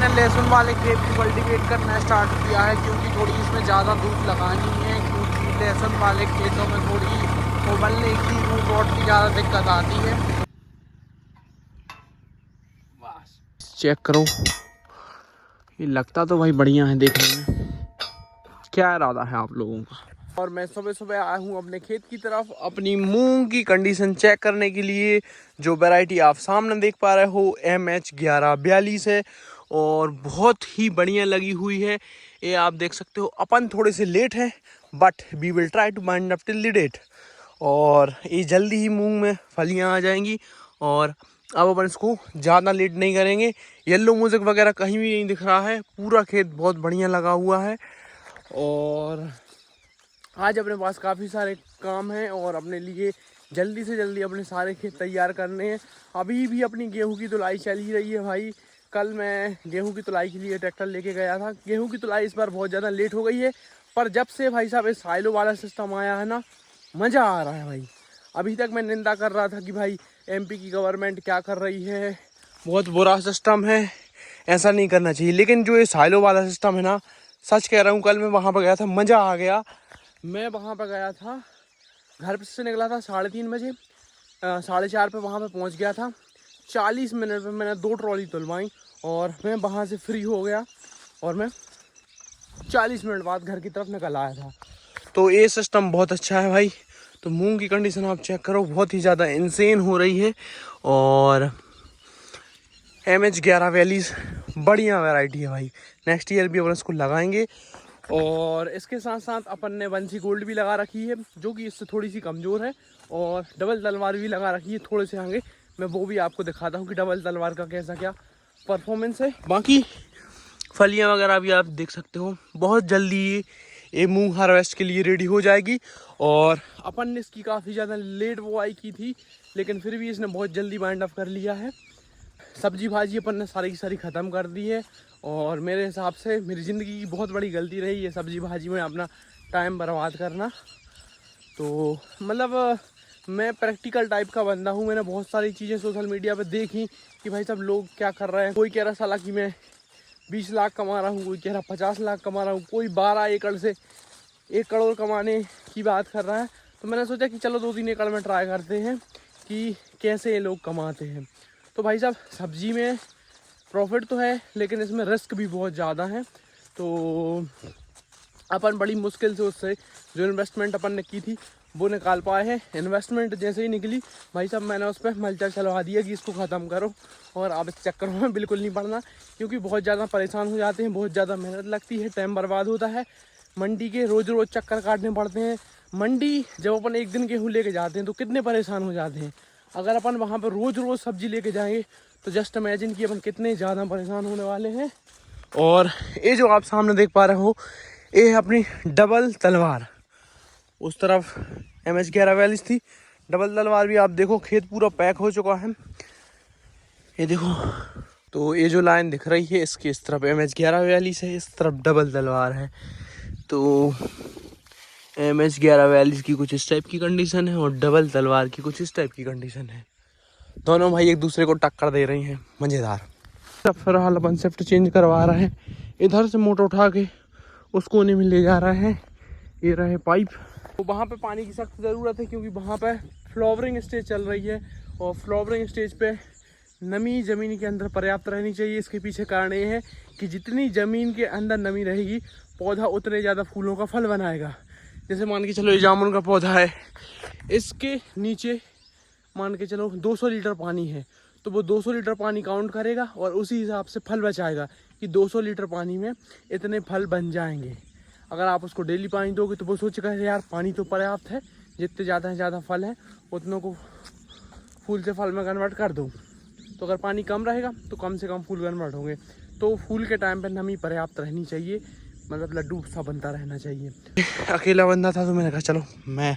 मैंने लहसुन वाले खेत को कल्टीवेट करना स्टार्ट किया है, क्योंकि थोड़ी इसमें ज़्यादा धूप लगानी है, क्योंकि लहसुन वाले खेतों में थोड़ी उबलने की रूट वॉट की ज़्यादा दिक्कत आती है। बस चेक करो, ये लगता तो भाई बढ़िया है देखने में। क्या इरादा है आप लोगों का? और मैं सुबह सुबह आया हूँ अपने खेत की तरफ अपनी मूंग की कंडीशन चेक करने के लिए। जो वैरायटी आप सामने देख पा रहे हो MH1142 है और बहुत ही बढ़िया लगी हुई है। ये आप देख सकते हो। अपन थोड़े से लेट हैं but we will try to bind up till the date, और ये जल्दी ही मूंग में फलियाँ आ जाएंगी। और अब अपन इसको ज़्यादा लेट नहीं करेंगे। येलो मोज़ेक वगैरह कहीं भी नहीं दिख रहा है, पूरा खेत बहुत बढ़िया लगा हुआ है। और आज अपने पास काफ़ी सारे काम हैं और अपने लिए जल्दी से जल्दी अपने सारे खेत तैयार करने हैं। अभी भी अपनी गेहूं की तुलाई चल ही रही है भाई। कल मैं गेहूं की तुलाई के लिए ट्रैक्टर लेके गया था। गेहूं की तुलाई इस बार बहुत ज़्यादा लेट हो गई है, पर जब से भाई साहब इस साइलो वाला सिस्टम आया है ना, मज़ा आ रहा है भाई। अभी तक मैं निंदा कर रहा था कि भाई MP की गवर्नमेंट क्या कर रही है, बहुत बुरा सिस्टम है, ऐसा नहीं करना चाहिए। लेकिन जो ये साइलो वाला सिस्टम है ना, सच कह रहा हूँ, कल मैं वहाँ पर गया था, मज़ा आ गया। मैं वहाँ पर गया था, घर से निकला था 3:30 बजे, 4:30 पे वहाँ पे पहुँच गया था। 40 मिनट में मैंने 2 ट्रॉली तुलवाई और मैं वहाँ से फ्री हो गया और मैं 40 मिनट बाद घर की तरफ निकल आया था। तो ये सिस्टम बहुत अच्छा है भाई। तो मूंग की कंडीशन आप चेक करो, बहुत ही ज़्यादा इंसेन हो रही है। और MH1142 बढ़िया वैरायटी है भाई। नेक्स्ट ईयर भी अपन इसको लगाएंगे। और इसके साथ साथ अपन ने बंसी गोल्ड भी लगा रखी है, जो कि इससे थोड़ी सी कमज़ोर है। और डबल तलवार भी लगा रखी है। थोड़े से आगे मैं वो भी आपको दिखाता हूँ कि डबल तलवार का कैसा क्या परफॉर्मेंस है। बाकी फलियाँ वगैरह भी आप देख सकते हो। बहुत जल्दी ये मूंग हार्वेस्ट के लिए रेडी हो जाएगी। और अपन ने इसकी काफ़ी ज़्यादा लेट बुआई की थी, लेकिन फिर भी इसने बहुत जल्दी बाइंड अप कर लिया है। सब्जी भाजी अपन ने सारी की सारी ख़त्म कर दी है। और मेरे हिसाब से मेरी ज़िंदगी की बहुत बड़ी गलती रही है सब्जी भाजी में अपना टाइम बर्बाद करना। तो मतलब मैं प्रैक्टिकल टाइप का बंदा हूँ। मैंने बहुत सारी चीज़ें सोशल मीडिया पे देखी कि भाई सब लोग क्या कर रहे हैं। कोई कह रहा साला कि मैं 20 लाख कमा रहा हूँ, कोई कह रहा 50 लाख कमा रहा हूँ, कोई 12 एकड़ से 1 करोड़ कमाने की बात कर रहा है। तो मैंने सोचा कि चलो 2-3 एकड़ में ट्राई करते हैं कि कैसे ये लोग कमाते हैं। तो भाई साहब सब्जी में प्रॉफिट तो है, लेकिन इसमें रिस्क भी बहुत ज़्यादा है। तो अपन बड़ी मुश्किल से उससे जो इन्वेस्टमेंट अपन ने की थी वो निकाल पाए हैं। इन्वेस्टमेंट जैसे ही निकली भाई साहब, मैंने उस पर मल्चा चलवा दिया कि इसको ख़त्म करो और अब इस चक्कर में बिल्कुल नहीं पड़ना, क्योंकि बहुत ज़्यादा परेशान हो जाते हैं, बहुत ज़्यादा मेहनत लगती है, टाइम बर्बाद होता है। मंडी के रोज़ रोज़ चक्कर काटने पड़ते हैं। मंडी जब अपन एक दिन गेहूँ लेके जाते हैं तो कितने परेशान हो जाते हैं। अगर अपन वहाँ पर रोज़ रोज़ सब्जी लेके जाएंगे तो जस्ट इमेजिन कि अपन कितने ज़्यादा परेशान होने वाले हैं। और ये जो आप सामने देख पा रहे हो, ये है अपनी डबल तलवार। उस तरफ MH1142 थी, डबल तलवार भी आप देखो। खेत पूरा पैक हो चुका है, ये देखो। तो ये जो लाइन दिख रही है, इसके इस तरफ MH1142 है, इस तरफ डबल तलवार है। तो MH1142 की कुछ इस टाइप की कंडीशन है और डबल तलवार की कुछ इस टाइप की कंडीशन है। दोनों भाई एक दूसरे को टक्कर दे रही हैं, मज़ेदार। अब फिलहाल अपन शिफ्ट चेंज करवा रहे हैं। इधर से मोटर उठा के उस कोने में ले जा रहे हैं। ये रहे पाइप। तो वहाँ पे पानी की सख्त ज़रूरत है, क्योंकि वहाँ पे फ्लावरिंग स्टेज चल रही है और फ्लावरिंग स्टेज पे नमी ज़मीन के अंदर पर्याप्त रहनी चाहिए। इसके पीछे कारण ये है कि जितनी ज़मीन के अंदर नमी रहेगी, पौधा उतने ज़्यादा फूलों का फल बनाएगा। जैसे मान के चलो ये जामुन का पौधा है, इसके नीचे मान के चलो 200 लीटर पानी है, तो वो 200 लीटर पानी काउंट करेगा और उसी हिसाब से फल बचाएगा कि 200 लीटर पानी में इतने फल बन जाएंगे। अगर आप उसको डेली पानी दोगे तो वो सोचेगा यार पानी तो पर्याप्त है, जितने ज़्यादा से ज़्यादा फल हैं उतनों को फूल से फल में कन्वर्ट कर दो। तो अगर पानी कम रहेगा तो कम से कम फूल कन्वर्ट होंगे। तो फूल के टाइम पर नमी पर्याप्त रहनी चाहिए, मतलब लड्डू सा बनता रहना चाहिए। अकेला बंदा था तो मैंने कहा चलो मैं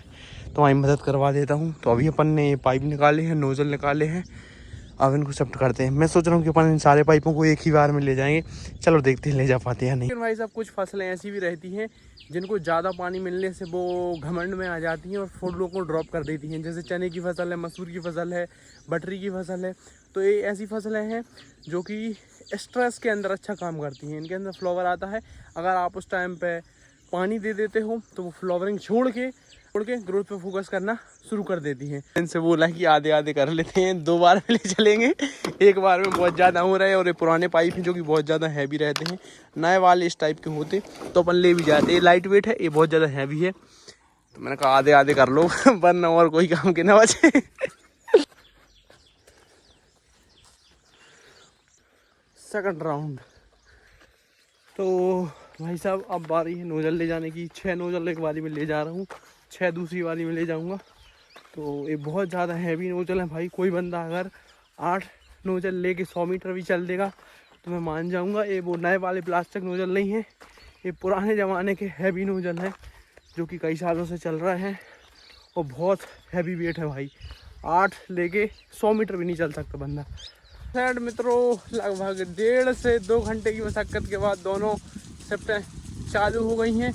तुम्हारी मदद करवा देता हूँ। तो अभी अपन ने ये पाइप निकाले हैं, नोज़ल निकाले हैं। अब इनको शिफ्ट करते हैं। मैं सोच रहा हूँ कि अपन इन सारे पाइपों को एक ही बार में ले जाएंगे। चलो देखते हैं ले जा पाते हैं या नहीं। लेकिन भाई साहब कुछ फसलें ऐसी भी रहती हैं जिनको ज़्यादा पानी मिलने से वो घमंड में आ जाती हैं और फसलों को ड्रॉप कर देती हैं। जैसे चने की फसल है, मसूर की फसल है, बटरी की फसल है। तो ये ऐसी फसलें हैं जो कि स्ट्रेस के अंदर अच्छा काम करती हैं। इनके अंदर फ्लावर आता है, अगर आप उस टाइम पे पानी दे देते हो तो वो फ्लावरिंग छोड़ के ग्रोथ पे फोकस करना शुरू कर देती हैं। इनसे बोला कि आधे आधे कर लेते हैं, 2 बार में ले चलेंगे। एक बार में बहुत ज़्यादा हो रहा है और ये पुराने पाइप हैं जो कि बहुत ज़्यादा हैवी रहते हैं। नए वाले इस टाइप के होते तो अपन ले भी जाते। ये लाइट वेट है, ये बहुत ज़्यादा हैवी है, तो मैंने कहा आधे आधे कर लो वरना और कोई काम के ना बचे। सेकंड राउंड तो भाई साहब अब बारी है नोजल ले जाने की। 6 नोजल एक बारी में ले जा रहा हूँ, 6 दूसरी बारी में ले जाऊँगा। तो ये बहुत ज़्यादा हैवी नोजल है भाई। कोई बंदा अगर 8 नोजल लेके 100 मीटर भी चल देगा तो मैं मान जाऊँगा। ये वो नए वाले प्लास्टिक नोजल नहीं है, ये पुराने ज़माने के हैवी नोजल हैं जो कि कई सालों से चल रहे हैं और बहुत हैवी वेट है भाई। 8 लेके 100 मीटर भी नहीं चल सकता बंदा। साइड मित्रों लगभग 1.5 से 2 घंटे की मशक्क़त के बाद दोनों शिफ्टें चालू हो गई हैं।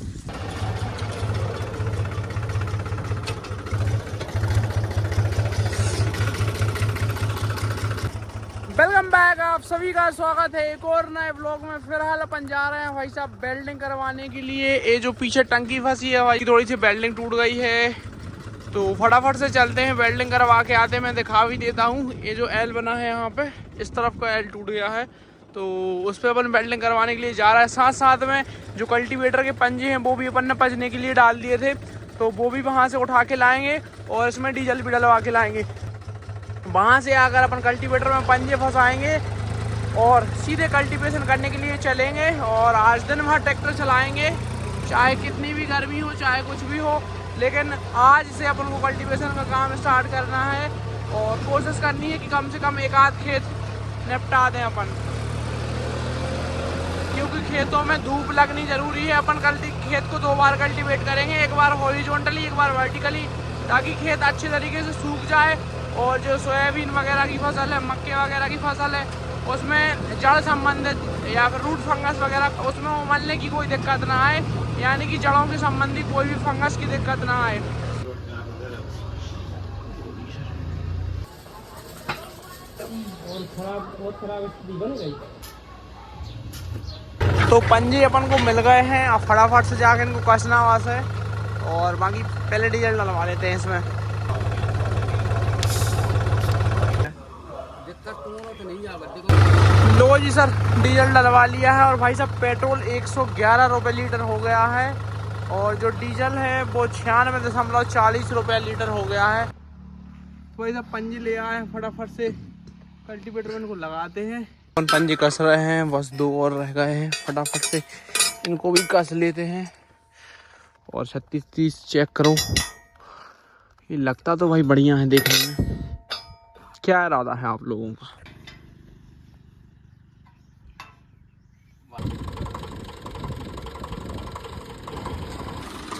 वेलकम बैक, आप सभी का स्वागत है एक और नए ब्लॉग में। फिलहाल अपन जा रहे हैं भाई साहब वेल्डिंग करवाने के लिए। ये जो पीछे टंकी फंसी है भाई, थोड़ी सी वेल्डिंग टूट गई है, तो फटाफट से चलते हैं वेल्डिंग करवा के आते हैं। मैं दिखा भी देता हूँ, ये जो एल बना है यहाँ पे, इस तरफ का एल टूट गया है, तो उस पर अपन वेल्डिंग करवाने के लिए जा रहा है। साथ साथ में जो कल्टीवेटर के पंजे हैं वो भी अपन ने पचने के लिए डाल दिए थे, तो वो भी वहाँ से उठा के लाएंगे और इसमें डीजल भी डलवा के लाएंगे। वहाँ से आकर अपन कल्टीवेटर में पंजे फंसाएंगे और सीधे कल्टीवेशन करने के लिए चलेंगे। और आज दिन भर ट्रैक्टर चलाएंगे, चाहे कितनी भी गर्मी हो, चाहे कुछ भी हो, लेकिन आज से अपन को कल्टीवेशन का काम स्टार्ट करना है और कोशिश करनी है कि कम से कम 1 आध खेत निपटा दें अपन, क्योंकि खेतों में धूप लगनी ज़रूरी है। अपन खेत को 2 बार कल्टीवेट करेंगे, एक बार हॉरिजॉन्टली, एक बार वर्टिकली, ताकि खेत अच्छे तरीके से सूख जाए। और जो सोयाबीन वगैरह की फसल है, मक्के वगैरह की फसल है, उसमें जड़ संबंधित या फिर रूट फंगस वगैरह उसमें उमलने की कोई दिक्कत ना आए, यानी कि जड़ों के संबंधी कोई भी फंगस की दिक्कत ना आए। तो पंजे अपन को मिल गए हैं, अब फटाफट से जाकर इनको कसना वहाँ से और बाकी पहले डीजल डलवा लेते हैं इसमें। लो जी सर, डीजल डलवा लिया है और भाई साहब पेट्रोल 111 रुपये लीटर हो गया है और जो डीजल है वो 96.40 रुपये लीटर हो गया है। भाई साहब पंजे ले आए हैं, फटाफट से कल्टीवेटर में इनको लगाते हैं। पंजे कस रहे हैं, बस 2 और रह गए हैं, फटाफट से इनको भी कस लेते हैं। और 36-30 चेक करो, ये लगता तो भाई बढ़िया है देखने में। क्या इरादा है आप लोगों का?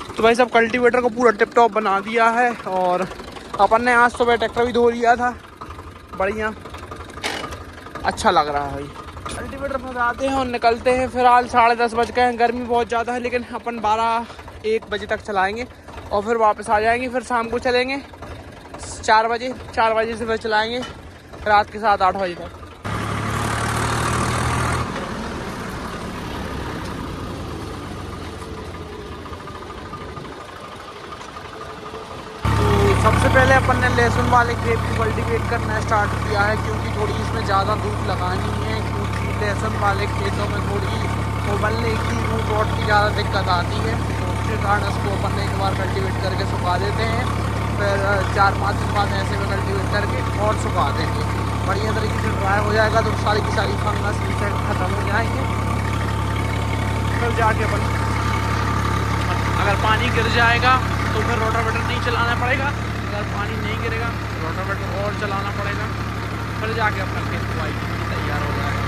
तो भाई साहब कल्टीवेटर को पूरा टिप टॉप बना दिया है और अपन ने आज सुबह ट्रैक्टर भी धो लिया था, बढ़िया अच्छा लग रहा है भाई। कल्टीवेटर फंसाते हैं और निकलते हैं। फिलहाल 10:30 बज गए हैं, गर्मी बहुत ज़्यादा है, लेकिन अपन 12-1 बजे तक चलाएंगे और फिर वापस आ जाएंगे। फिर शाम को चलेंगे 4 बजे से फिर चलाएंगे रात के 7-8 बजे तक। सबसे पहले अपन ने लहसुन वाले खेत को कल्टीवेट करना स्टार्ट किया है, क्योंकि थोड़ी इसमें ज़्यादा धूप लगानी है, क्योंकि लहसुन वाले खेतों में थोड़ी उबलने की, रूट रॉट की ज़्यादा दिक्कत आती है। तो उसके कारण इसको अपन ने एक बार कल्टीवेट करके सुखा देते हैं, फिर 4-5 दिन बाद ऐसे में कल्टीवेट करके और सुखा देंगे। बढ़िया तरीके से ड्राई हो जाएगा तो सारी की सारी फंगस इंसेक्ट खत्म हो जाएंगे। फिर जाके अपन अगर पानी गिर जाएगा तो फिर रोटावेटर नहीं चलाना पड़ेगा, अगर पानी नहीं गिरेगा तो रोटावेटर और चलाना पड़ेगा, फिर जाके अपना खेत बुआई तैयार हो जाएगा।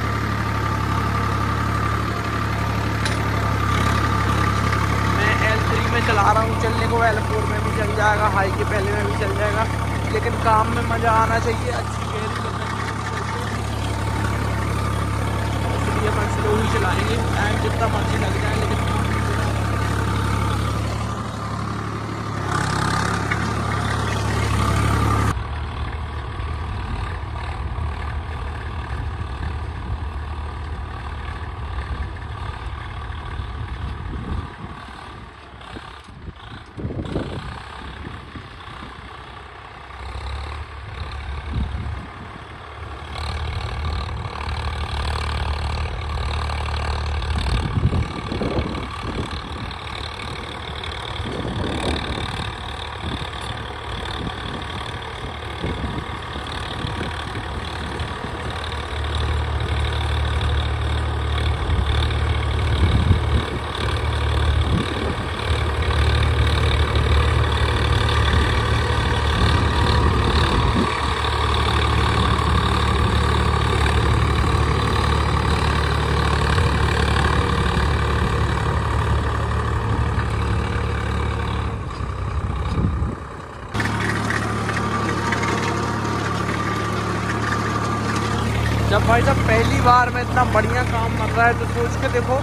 मैं L3 में चला रहा हूँ, चलने को L4 में भी चल जाएगा, हाई के पहले में भी चल जाएगा, लेकिन काम में मज़ा आना चाहिए, अच्छी गहरी पर स्लो ही चलाएंगे, टाइम जितना मर्जी लग जाए लेकिन जब भाई साहब पहली बार में इतना बढ़िया काम कर रहा है तो सोच के देखो,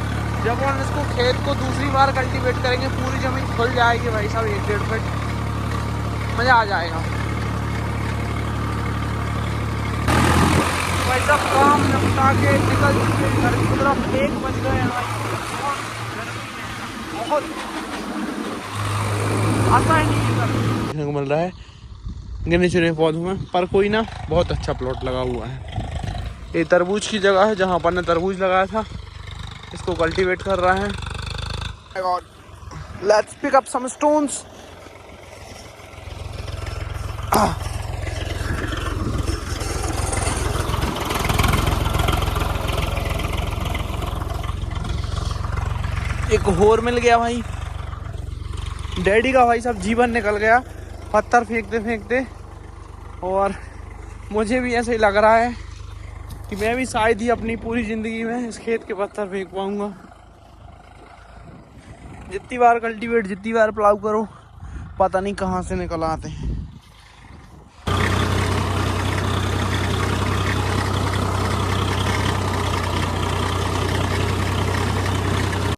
जब हम इसको खेत को दूसरी बार कल्टीवेट करेंगे पूरी ज़मीन खुल जाएगी भाई साहब 1-1.5 फीट, मज़ा आ जाएगा। भाई साहब काम निपटा के निकल चुके घर की तरफ, 1 बज गए हैं भाई, बहुत आसान नहीं मिल रहा है गिने चुने पौधों में, पर कोई ना, बहुत अच्छा प्लॉट लगा हुआ है। ये तरबूज की जगह है जहाँ पर ने तरबूज लगाया था, इसको कल्टीवेट कर रहा है। Let's pick up some stones. एक होर मिल गया भाई, डैडी का भाई साहब जीवन निकल गया पत्थर फेंकते फेंकते, और मुझे भी ऐसे ही लग रहा है कि मैं भी शायद ही अपनी पूरी ज़िंदगी में इस खेत के पत्थर फेंक पाऊँगा। जितनी बार कल्टीवेट, जितनी बार प्लाऊ करो, पता नहीं कहाँ से निकल आते हैं।